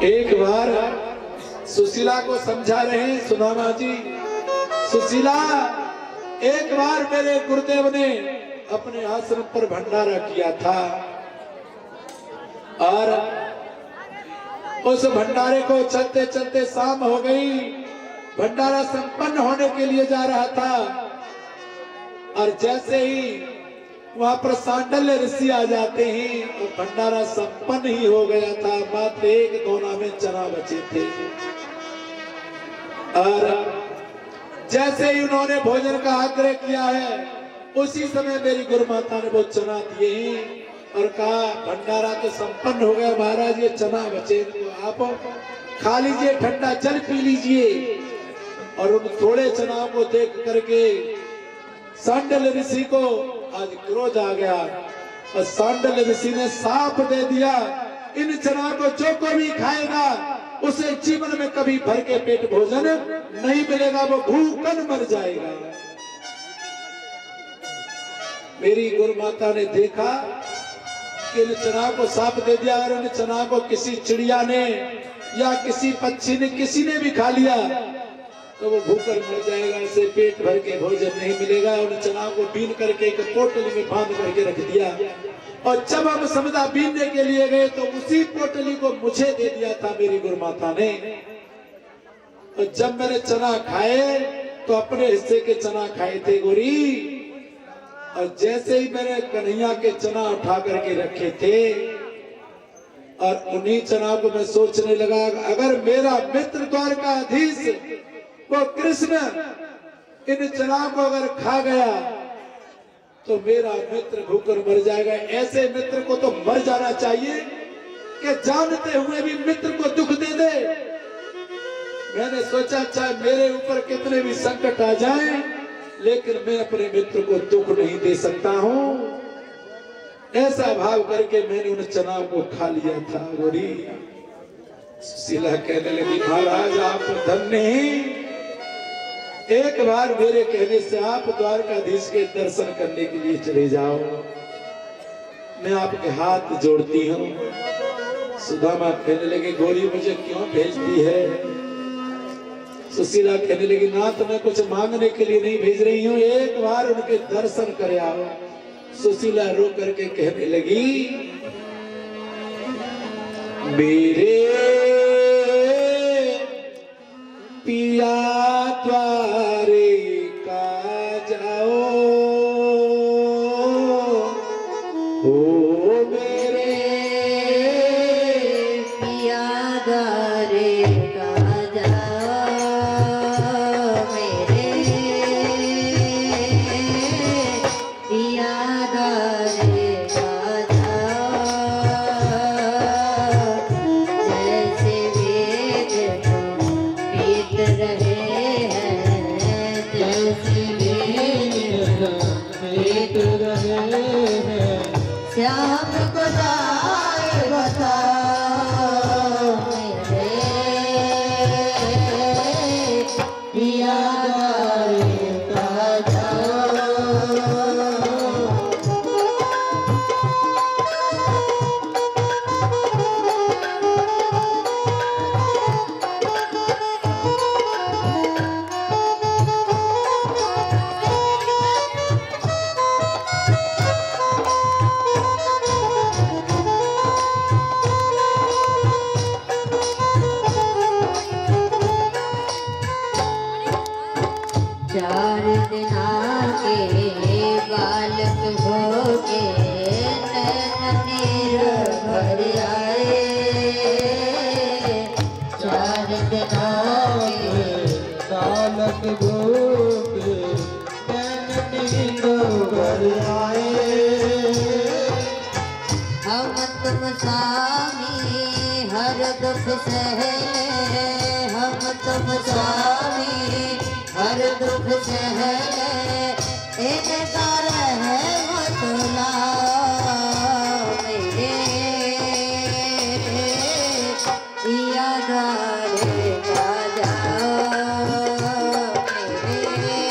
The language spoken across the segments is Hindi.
एक बार सुशीला को समझा रहे हैं सुदामा जी। सुशीला, एक बार मेरे गुरुदेव ने अपने आश्रम पर भंडारा किया था और उस भंडारे को चलते चलते शाम हो गई। भंडारा संपन्न होने के लिए जा रहा था और जैसे ही वहां पर सांडल्य ऋषि आ जाते हैं और भंडारा संपन्न ही हो गया था। मात्र एक दोना में चना बचे थे और जैसे ही उन्होंने भोजन का आग्रह किया है उसी समय मेरी गुरु माता ने वो चना दिए और कहा भंडारा तो संपन्न हो गया महाराज, ये चना बचे तो आप खा लीजिए, ठंडा जल पी लीजिए। और उन थोड़े चना को देख करके सांडल्य ऋषि को आज क्रोध आ गया और सांडल्य ऋषि ने साफ दे दिया, इन चना को जो कोई भी खाएगा उसे जीवन में कभी भर के पेट भोजन नहीं मिलेगा, वो भूखन मर जाएगा। मेरी गुरु माता ने देखा कि इन चना को साफ दे दिया और इन चना को किसी चिड़िया ने या किसी पक्षी ने किसी ने भी खा लिया तो वो भूखर मर जाएगा, इसे पेट भर के भोजन नहीं मिलेगा। उन चना को बीन करके एक पोटली में बांध करके रख दिया और जब हम समुदा बीनने के लिए गए तो उसी पोटली को मुझे दे दिया था मेरी गुरु माता ने। और जब मैंने चना खाए तो अपने हिस्से के चना खाए थे गोरी, और जैसे ही मैंने कन्हैया के चना उठा करके रखे थे और उन्हीं चना को मैं सोचने लगा अगर मेरा मित्र द्वारकाधीश वो कृष्ण इन चना को अगर खा गया तो मेरा मित्र भूखकर मर जाएगा। ऐसे मित्र को तो मर जाना चाहिए कि जानते हुए भी मित्र को दुख दे दे। मैंने सोचा चाहे मेरे ऊपर कितने भी संकट आ जाएं, लेकिन मैं अपने मित्र को दुख नहीं दे सकता हूं। ऐसा भाव करके मैंने उन चना को खा लिया था। गोरी सुशीला कहने लगी महाराज आप धन्य हैं, एक बार मेरे कहने से आप द्वारकाधीश के दर्शन करने के लिए चले जाओ, मैं आपके हाथ जोड़ती हूँ। सुदामा कहने लगे गोरी मुझे क्यों भेजती है? सुशीला कहने लगी ना तो मैं कुछ मांगने के लिए नहीं भेज रही हूँ, एक बार उनके दर्शन कर आओ। सुशीला रो करके कहने लगी मेरे पिया द्वारिका जाओ, ओ मेरे पिया द्वारिका जाओ, मेरे पिया द्वारिका जाओ। जैसे वेद पीत रहे श्याम को जाए बताओ, मेरे पिया द्वारिका जाओ। चार दिना के बालक होके नैन नीर भर आए, चार दिना के बालक होके नैन नीर भर आए। हम तुम स्वामी हर दुख सहे, हम तुम स्वामी हर दुख सहे, इनका रहमत लाओ, मेरे पिया द्वारिका जाओ, मेरे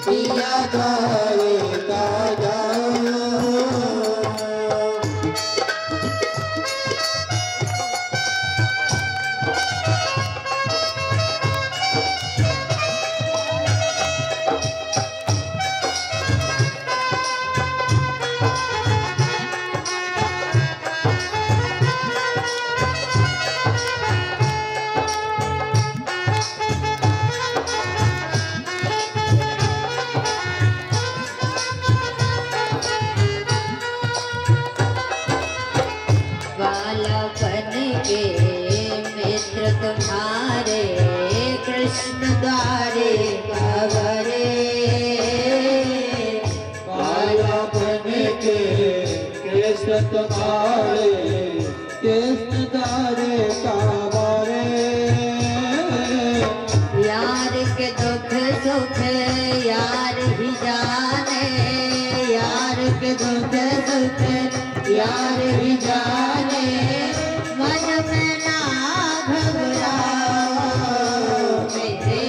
पिया द्वारिका जाओ। तुम्हारे किसदारे काबारे यार के दुख सुख यार ही जाने, यार के दुख सुख यार ही जाने, मन में ना घबराओ मेरे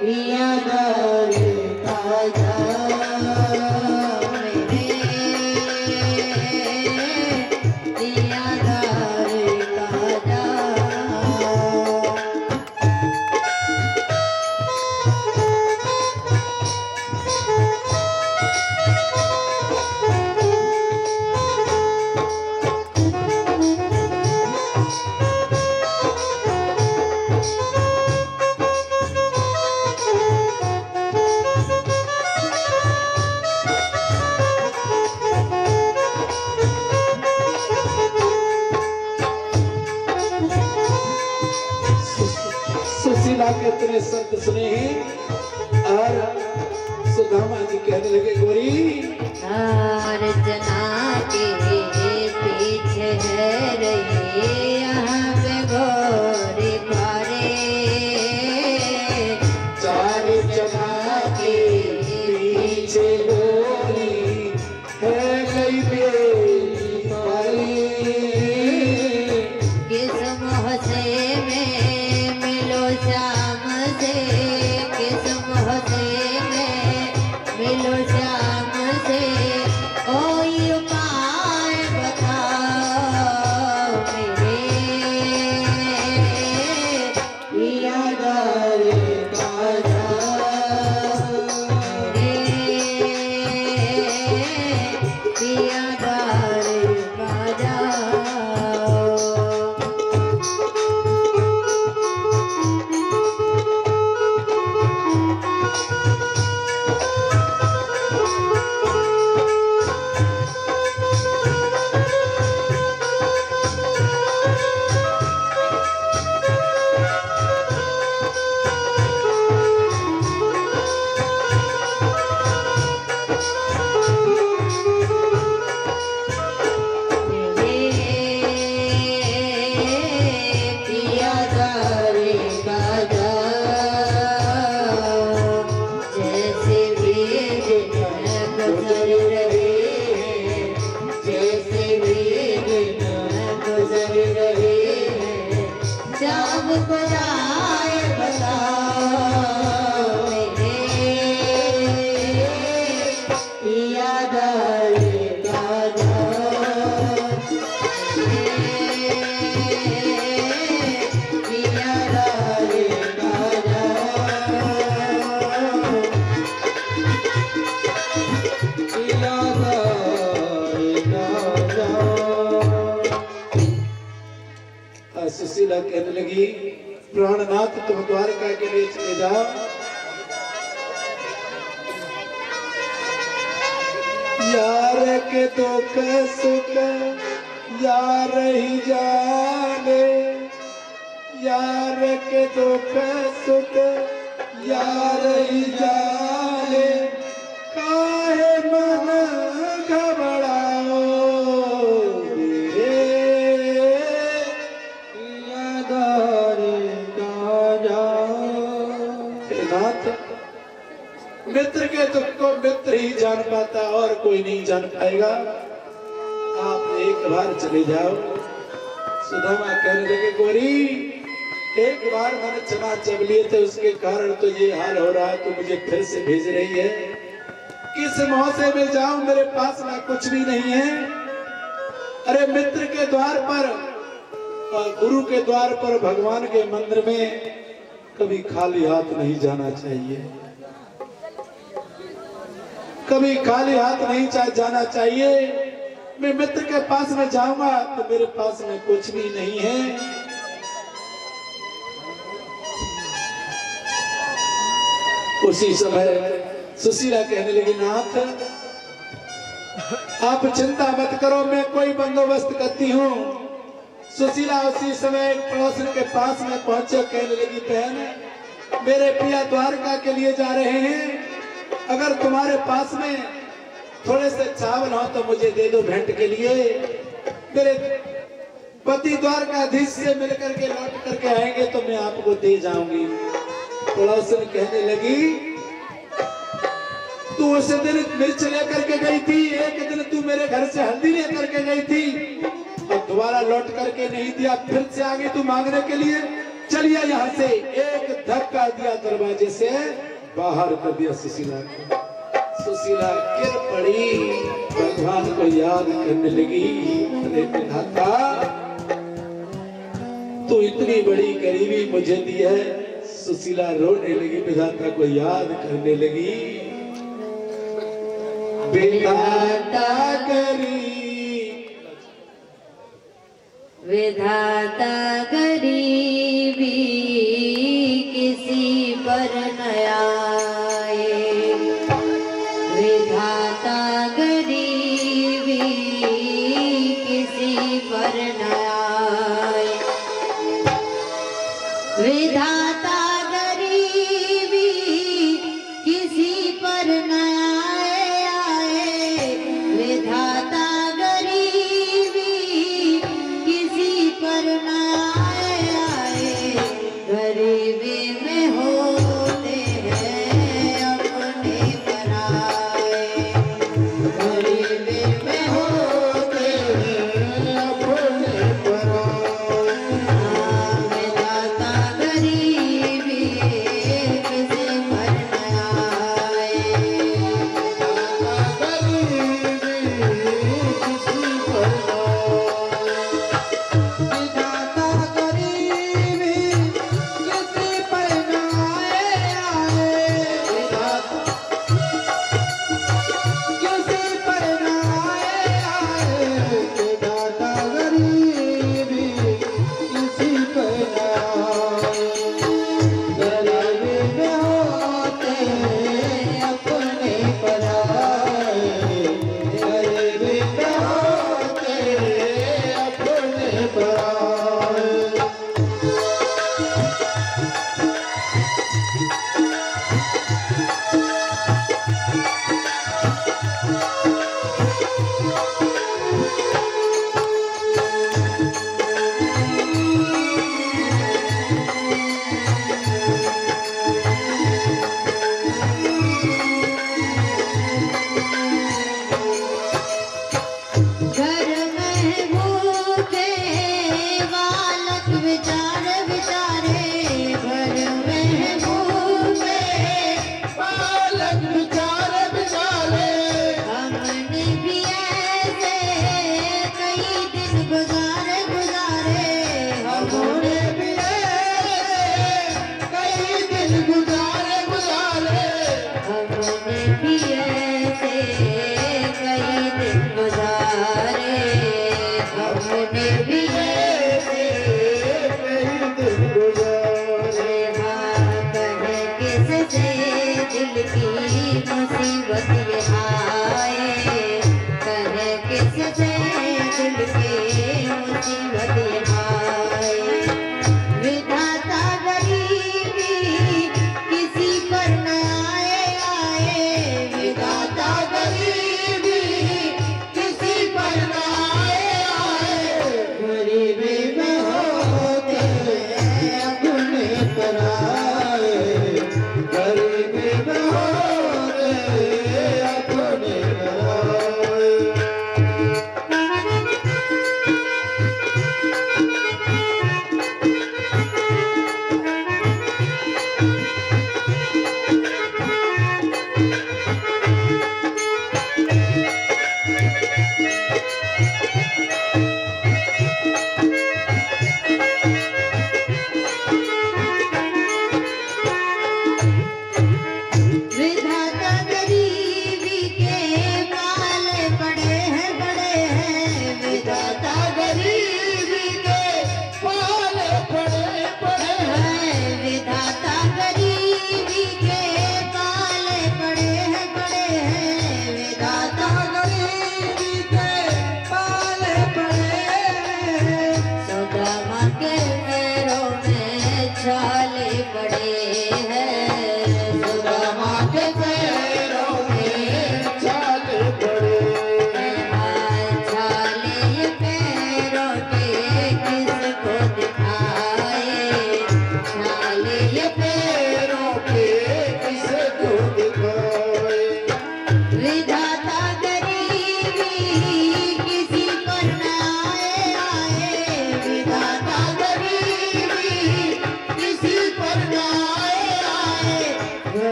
पिया दारे काजा, मेरे पिया दारे काजा। सुशीला के इतने संत सुने हैं और सुदामा जी कहने लगे गोरी अर्चना के पीछे है रही यहाँ पे गोरी पारे, चार जना के पीछे गोरी है गई बेरी पारी किस मोह से में मिलो श्याम से, किस मोह से में मिलो श्याम से, कोई उपाय बताओ मेरे पिया दारे काजा, मेरे पिया दारे काजा। पिया दारे काजा, जैसे वेद गुजर रहे हैं, जैसे वेद गुजर रहे हैं, शाम को राय बताओ मेरे पिया दारे काजा, पिया दारे काजा। पिया दारे काजा। सुशीला कहने लगी प्राणनाथ तुम द्वारका के लिए चले जाओ, यार के दुख सुख यार ही जाने, यार के दुख सुख यार ही जाने, काहे मन घबराओ मेरे पिया दारे काजा। हे नाथ, मित्र के दुख को मित्र ही जान पाता और कोई नहीं जान पाएगा, आप एक बार चले जाओ। सुदामा कहने लगे गोरी एक बार मैंने चना चब लिए थे, उसके कारण तो ये हाल हो रहा है, तो मुझे फिर से भेज रही है, किस मोह से मैं जाऊं, मेरे पास में कुछ भी नहीं है। अरे मित्र के द्वार पर और गुरु के द्वार पर भगवान के मंदिर में कभी खाली हाथ नहीं जाना चाहिए, कभी खाली हाथ नहीं जाना चाहिए। मैं मित्र के पास में जाऊंगा तो मेरे पास में कुछ भी नहीं है। उसी समय सुशीला कहने लगी नाथ आप चिंता मत करो, मैं कोई बंदोबस्त करती हूँ। सुशीला उसी समय एक पड़ोसन के पास में पहुंचे, कहने लगी बहन मेरे पिया द्वारका के लिए जा रहे हैं, अगर तुम्हारे पास में थोड़े से चावल हो तो मुझे दे दो भेंट के लिए। मेरे पति द्वारकाधीश से मिलकर के लौट करके आएंगे तो मैं आपको दे जाऊंगी। पड़ोसन कहने लगी, तू उस दिन मिर्च लेकर के गई थी, एक दिन तू मेरे घर से हल्दी लेकर के गई थी और दोबारा लौट करके नहीं दिया, फिर से आ गई तू मांगने के लिए। चलिए यहाँ से। एक धक्का दिया, दरवाजे से बाहर कर दिया सुशीला को। सुशीला गिर पड़ी, भगवान को याद करने लगी। अरे विधाता, तू इतनी बड़ी गरीबी मुझे दी है। सुशीला रोने लगी, विधाता को याद करने लगी। विधाता गरीब, विधाता गरीबी किसी पर न आए, विधाता गरीबी किसी पर न आए, विधाता गरीबी किसी पर न आए, विधाता गरीबी किसी पर न आए, गरीबी में होते हैं अपने पराए, गरीबी में होते हैं अपने पराए, विधाता गरीबी किसी पर न आए, गरीबी में होते अपने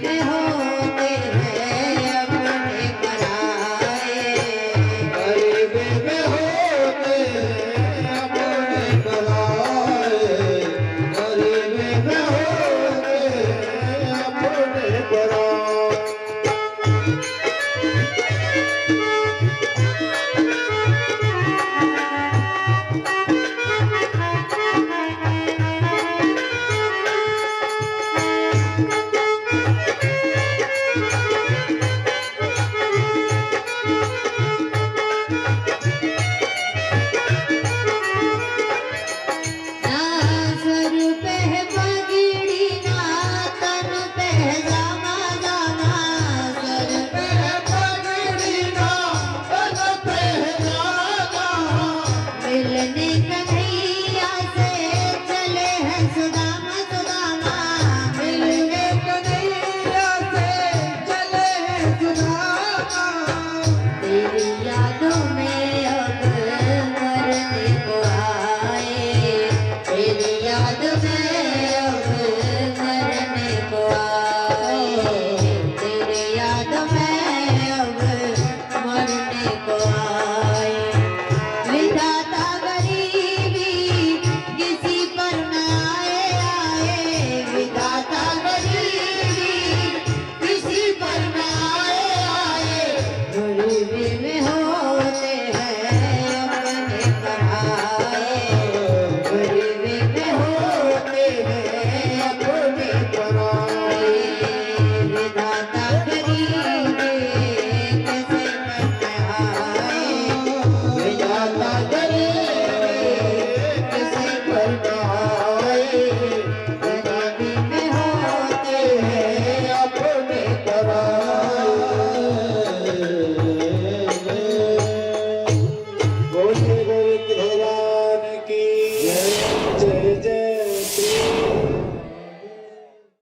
में होते हैं अपने पराए, गरीबी में होते हैं अपने पराए, गरीबी में होते हैं अपने पराए।